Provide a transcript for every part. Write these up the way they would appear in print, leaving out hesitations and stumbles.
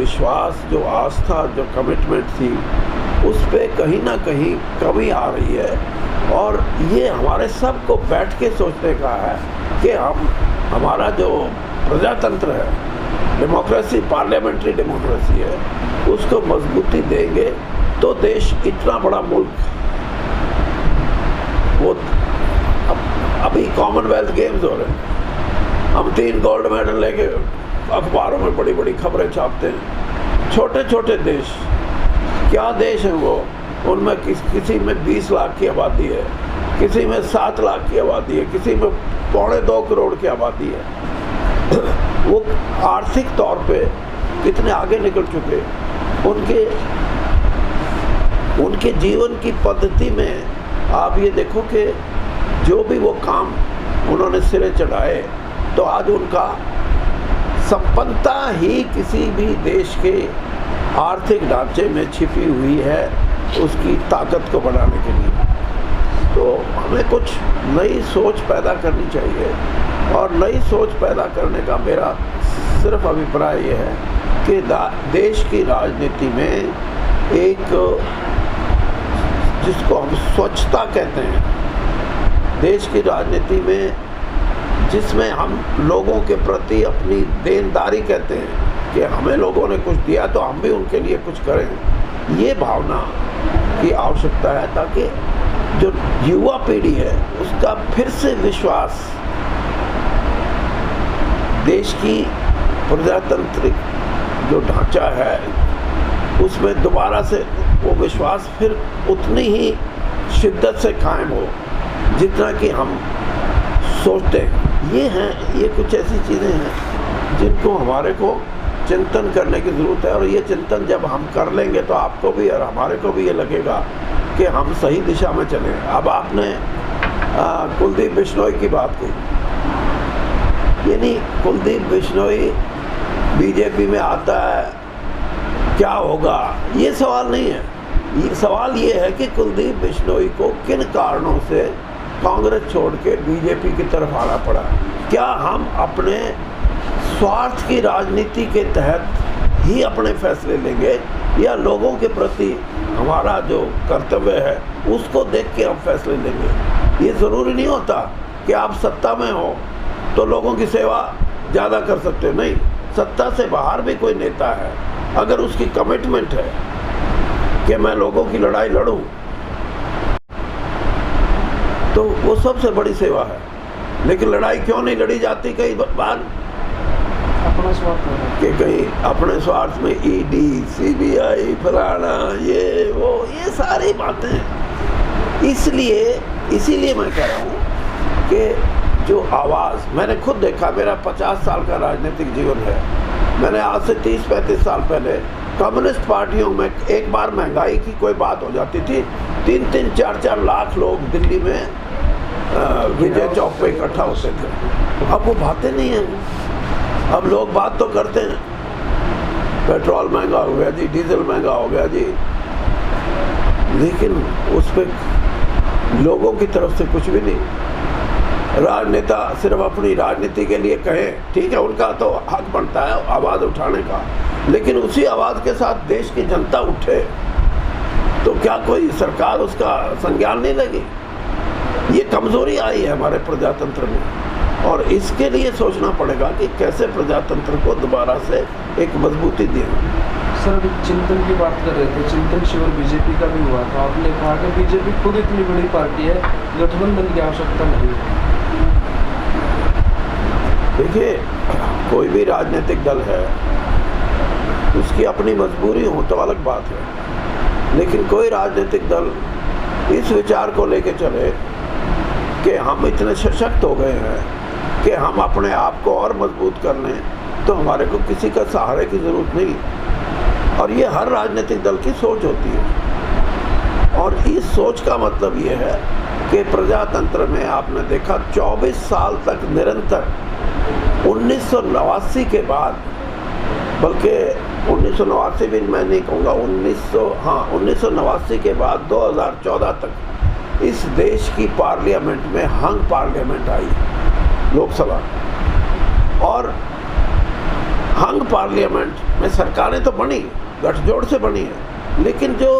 विश्वास, जो आस्था, जो कमिटमेंट थी, उस पे कहीं ना कहीं कमी आ रही है। और ये हमारे सबको बैठ के सोचने का है कि हमारा जो प्रजातंत्र है, डेमोक्रेसी, पार्लियामेंट्री डेमोक्रेसी है, उसको मजबूती देंगे तो देश इतना बड़ा मुल्क, वो अभी कॉमनवेल्थ गेम्स हो रहे हैं, हम 3 गोल्ड मेडल लेके अखबारों में बड़ी बड़ी खबरें छापते हैं। छोटे छोटे देश, क्या देश हैं वो, उनमें किसी में 20 लाख की आबादी है, किसी में 7 लाख की आबादी है, किसी में 2.25 करोड़ की आबादी है। वो आर्थिक तौर पे कितने आगे निकल चुके, उनके जीवन की पद्धति में आप ये देखो कि जो भी वो काम उन्होंने सिरे चढ़ाए, तो आज उनका संपन्नता ही किसी भी देश के आर्थिक ढांचे में छिपी हुई है, उसकी ताकत को बढ़ाने के लिए। तो हमें कुछ नई सोच पैदा करनी चाहिए, और नई सोच पैदा करने का मेरा सिर्फ अभिप्राय ये है कि देश की राजनीति में एक, जिसको हम स्वच्छता कहते हैं, देश की राजनीति में जिसमें हम लोगों के प्रति अपनी देनदारी कहते हैं कि हमें लोगों ने कुछ दिया तो हम भी उनके लिए कुछ करें, ये भावना की आवश्यकता है, ताकि जो युवा पीढ़ी है उसका फिर से विश्वास देश की प्रजातांत्रिक जो ढांचा है उसमें दोबारा से वो विश्वास फिर उतनी ही शिद्दत से कायम हो जितना कि हम सोचते हैं। ये कुछ ऐसी चीज़ें हैं जिनको हमारे को चिंतन करने की ज़रूरत है, और ये चिंतन जब हम कर लेंगे तो आपको भी और हमारे को भी ये लगेगा कि हम सही दिशा में चलें। अब आपने कुलदीप बिश्नोई की बात की, यानी कुलदीप बिश्नोई बीजेपी में आता है, क्या होगा, ये सवाल नहीं है। ये सवाल ये है कि कुलदीप बिश्नोई को किन कारणों से कांग्रेस छोड़ के बीजेपी की तरफ आना पड़ा। क्या हम अपने स्वार्थ की राजनीति के तहत ही अपने फैसले लेंगे, या लोगों के प्रति हमारा जो कर्तव्य है उसको देख के हम फैसले लेंगे। ये ज़रूरी नहीं होता कि आप सत्ता में हो तो लोगों की सेवा ज़्यादा कर सकते हो, नहीं। सत्ता से बाहर भी कोई नेता है, अगर उसकी कमिटमेंट है कि मैं लोगों की लड़ाई लड़ूं, तो वो सबसे बड़ी सेवा है। लेकिन लड़ाई क्यों नहीं लड़ी जाती कई बार? अपना स्वार्थ कि कहीं अपने स्वार्थ में ईडी, सीबीआई, फलाना, ये वो, ये सारी बातें। इसीलिए मैं कह रहा हूँ कि जो आवाज़ मैंने खुद देखा, मेरा 50 साल का राजनीतिक जीवन है। मैंने आज से 30-35 साल पहले कम्युनिस्ट पार्टियों में एक बार महंगाई की कोई बात हो जाती थी, 3-3, 4-4 लाख लोग दिल्ली में विजय चौक पे इकट्ठा होते थे। अब वो बातें नहीं हैं। अब लोग बात तो करते हैं, पेट्रोल महंगा हो गया जी, डीजल महंगा हो गया जी, लेकिन उस पर लोगों की तरफ से कुछ भी नहीं। राजनेता सिर्फ अपनी राजनीति के लिए कहें, ठीक है, उनका तो हक बनता है आवाज़ उठाने का, लेकिन उसी आवाज़ के साथ देश की जनता उठे तो क्या कोई सरकार उसका संज्ञान नहीं लेगी? ये कमज़ोरी आई है हमारे प्रजातंत्र में, और इसके लिए सोचना पड़ेगा कि कैसे प्रजातंत्र को दोबारा से एक मजबूती दें। सर, अभी चिंतन की बात कर रहे थे, चिंतन शिविर बीजेपी का भी हुआ था। आपने कहा कि बीजेपी खुद इतनी बड़ी पार्टी है, गठबंधन की आवश्यकता नहीं है। देखिए, कोई भी राजनीतिक दल है, उसकी अपनी मजबूरी हो तो अलग बात है, लेकिन कोई राजनीतिक दल इस विचार को लेके चले कि हम इतने सशक्त हो गए हैं कि हम अपने आप को और मजबूत कर लें, तो हमारे को किसी का सहारे की ज़रूरत नहीं। और ये हर राजनीतिक दल की सोच होती है, और इस सोच का मतलब ये है कि प्रजातंत्र में आपने देखा 24 साल तक निरंतर, 1989 के बाद, बल्कि 1989 भी मैं नहीं कहूँगा, 1989 के बाद 2014 तक इस देश की पार्लियामेंट में हंग पार्लियामेंट आई, लोकसभा, और हंग पार्लियामेंट में सरकारें तो बनी, गठजोड़ से बनी है, लेकिन जो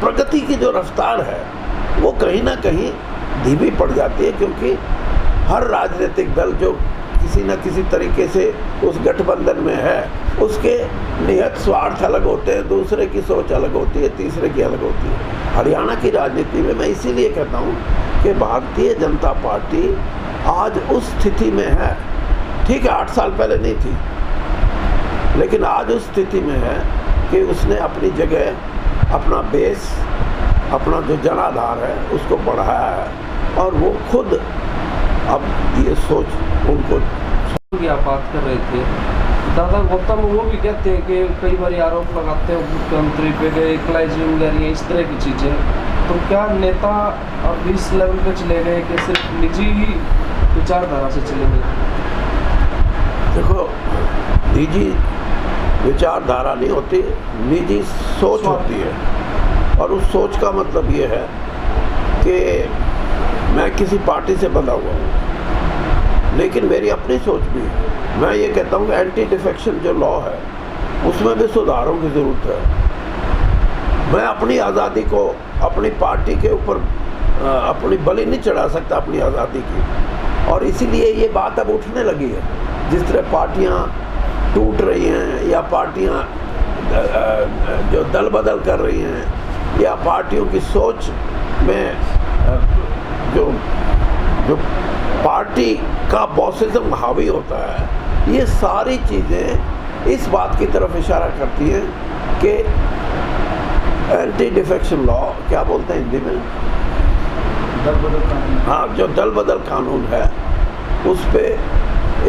प्रगति की जो रफ्तार है वो कहीं ना कहीं धीमी पड़ जाती है, क्योंकि हर राजनीतिक दल जो किसी न किसी तरीके से उस गठबंधन में है, उसके निहित स्वार्थ अलग होते हैं, दूसरे की सोच अलग होती है, तीसरे की अलग होती है। हरियाणा की राजनीति में मैं इसीलिए कहता हूँ कि भारतीय जनता पार्टी आज उस स्थिति में है, ठीक है 8 साल पहले नहीं थी, लेकिन आज उस स्थिति में है कि उसने अपनी जगह, अपना बेस, अपना जो जनाधार है उसको बढ़ाया है, और वो खुद अब ये सोच उनको की आप बात कर रहे थे, दादा गौतम वो भी कहते हैं कि कई बार आरोप लगाते हैं मुख्यमंत्री पे गए क्लाइजिंग इस तरह की चीज़ें, तो क्या नेता अब इस लेवल पे चले गए कि सिर्फ निजी ही विचारधारा से चलेंगे? देखो, निजी विचारधारा नहीं होती, निजी सोच होती है, और उस सोच का मतलब ये है कि मैं किसी पार्टी से बंधा हुआ हूँ, लेकिन मेरी अपनी सोच भी है। मैं ये कहता हूँ कि एंटी डिफेक्शन जो लॉ है उसमें भी सुधारों की ज़रूरत है। मैं अपनी आज़ादी को अपनी पार्टी के ऊपर अपनी बलि नहीं चढ़ा सकता, अपनी आज़ादी की, और इसीलिए ये बात अब उठने लगी है। जिस तरह पार्टियाँ टूट रही हैं, या पार्टियाँ जो दल बदल कर रही हैं, या पार्टियों की सोच में जो पार्टी का बॉसिज्म हावी होता है, ये सारी चीज़ें इस बात की तरफ इशारा करती हैं कि एंटी डिफेक्शन लॉ, क्या बोलते हैं हिंदी में, दल बदल कानून। हाँ, जो दल बदल कानून है उस पे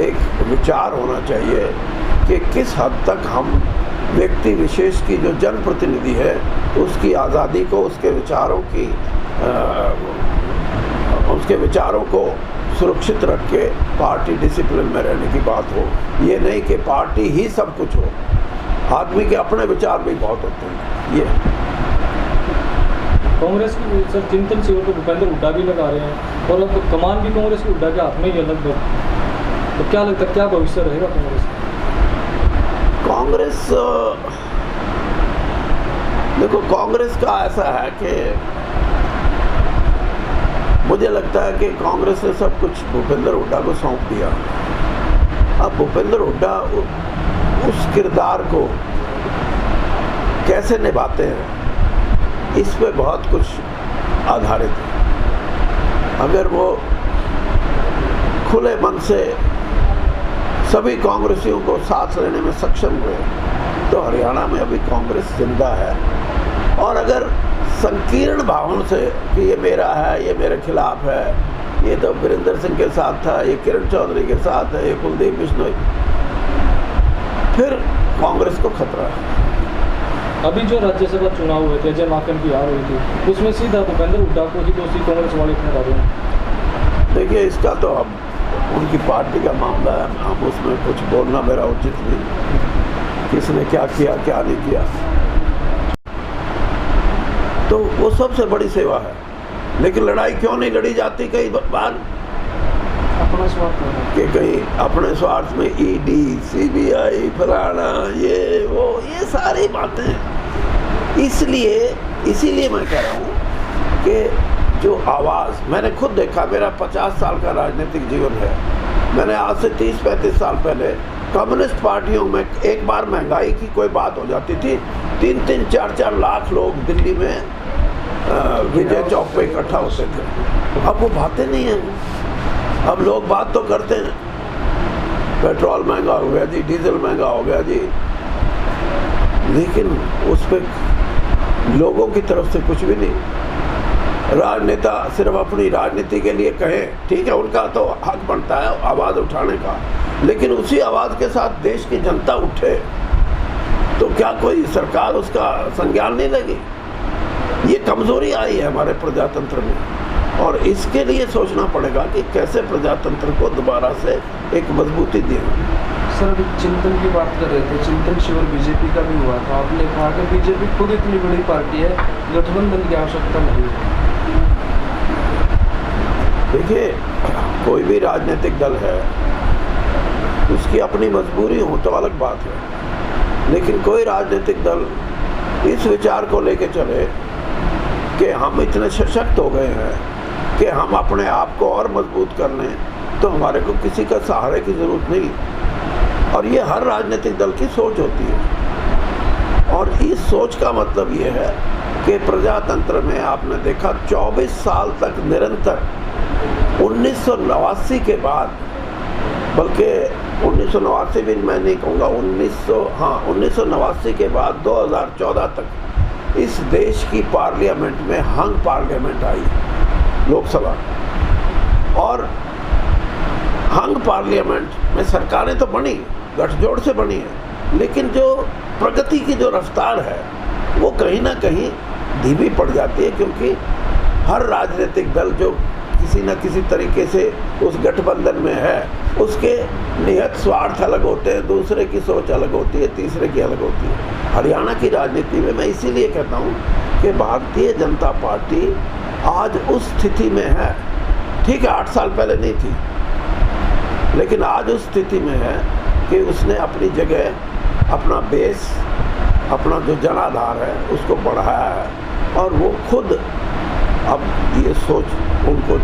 एक विचार होना चाहिए कि किस हद तक हम व्यक्ति विशेष की जो जनप्रतिनिधि है उसकी आज़ादी को, उसके विचारों को सुरक्षित रख के पार्टी डिसिप्लिन में रहने की बात हो। ये नहीं कि पार्टी ही सब कुछ हो, आदमी के अपने विचार भी बहुत होते हैं। ये कांग्रेस की सर चिंतन शिविर को भूपेंद्र हुड्डा भी लगा रहे हैं, और अब कमान भी कांग्रेस की हुड्डा के हाथ में ही है लगभग, तो क्या लगता है क्या भविष्य रहेगा कांग्रेस? कांग्रेस, देखो कांग्रेस का ऐसा है कि मुझे लगता है कि कांग्रेस ने सब कुछ भूपेंद्र हुड्डा को सौंप दिया। अब भूपेंद्र हुड्डा उस किरदार को कैसे निभाते हैं, इस पे बहुत कुछ आधारित है। अगर वो खुले मन से सभी कांग्रेसियों को साथ लेने में सक्षम हुए तो हरियाणा में अभी कांग्रेस जिंदा है। और अगर संकीर्ण भावों से कि ये मेरा है, ये मेरे खिलाफ है, ये तो वीरेंद्र सिंह के साथ था, ये किरण चौधरी के साथ है, ये कुलदीप बिश्नोई, फिर कांग्रेस को खतरा है। अभी जो राज्यसभा चुनाव हुए थे, अजय माकन की हार हुई थी, उसमें सीधा भूपेंद्र हुड्डा को ही दोषी कांग्रेस वाले ठहरा रहे हैं। देखिए, इसका तो अब उनकी पार्टी का मामला है, हम उसमें कुछ बोलना मेरा उचित नहीं, किसने क्या किया क्या नहीं किया। तो वो सबसे बड़ी सेवा है, लेकिन लड़ाई क्यों नहीं लड़ी जाती कई बार? अपना स्वार्थ है कि कहीं अपने स्वार्थ में ईडी, सीबीआई, फलाना, ये वो, ये सारी बातें। इसीलिए मैं कह रहा हूँ कि जो आवाज़ मैंने खुद देखा, मेरा 50 साल का राजनीतिक जीवन है, मैंने आज से 30-35 साल पहले कम्युनिस्ट पार्टियों में एक बार महंगाई की कोई बात हो जाती थी, 3-3, 4-4 लाख लोग दिल्ली में विजय चौक पे इकट्ठा होते थे। अब वो बातें नहीं हैं। अब लोग बात तो करते हैं, पेट्रोल महंगा हो गया जी, डीजल महंगा हो गया जी, लेकिन उस पर लोगों की तरफ से कुछ भी नहीं। राजनेता सिर्फ अपनी राजनीति के लिए कहें, ठीक है, उनका तो हक बनता है आवाज़ उठाने का, लेकिन उसी आवाज़ के साथ देश की जनता उठे तो क्या कोई सरकार उसका संज्ञान नहीं लेगी? ये कमज़ोरी आई है हमारे प्रजातंत्र में, और इसके लिए सोचना पड़ेगा कि कैसे प्रजातंत्र को दोबारा से एक मजबूती दें। सर, अभी चिंतन की बात कर रहे थे, चिंतन शिविर बीजेपी का भी हुआ था, आपने कहा कि बीजेपी खुद इतनी बड़ी पार्टी है, गठबंधन की आवश्यकता नहीं है। देखिए, कोई भी राजनीतिक दल है, उसकी अपनी मजबूरी हो तो अलग बात है, लेकिन कोई राजनीतिक दल इस विचार को लेके चले कि हम इतने सशक्त हो गए हैं कि हम अपने आप को और मजबूत कर लें, तो हमारे को किसी का सहारे की ज़रूरत नहीं। और ये हर राजनीतिक दल की सोच होती है। और इस सोच का मतलब ये है कि प्रजातंत्र में आपने देखा 24 साल तक निरंतर 1989 के बाद, बल्कि 1989 भी मैं नहीं कहूँगा, 1989 के बाद 2014 तक इस देश की पार्लियामेंट में हंग पार्लियामेंट आई, लोकसभा। और हंग पार्लियामेंट में सरकारें तो बनी, गठजोड़ से बनी है, लेकिन जो प्रगति की जो रफ्तार है वो कहीं ना कहीं धीमी पड़ जाती है, क्योंकि हर राजनीतिक दल जो किसी न किसी तरीके से उस गठबंधन में है, उसके नियत स्वार्थ अलग होते हैं, दूसरे की सोच अलग होती है, तीसरे की अलग होती है। हरियाणा की राजनीति में मैं इसीलिए कहता हूँ कि भारतीय जनता पार्टी आज उस स्थिति में है, ठीक है 8 साल पहले नहीं थी, लेकिन आज उस स्थिति में है कि उसने अपनी जगह, अपना बेस, अपना जो जनाधार है उसको बढ़ाया है, और वो खुद अब ये सोच उनको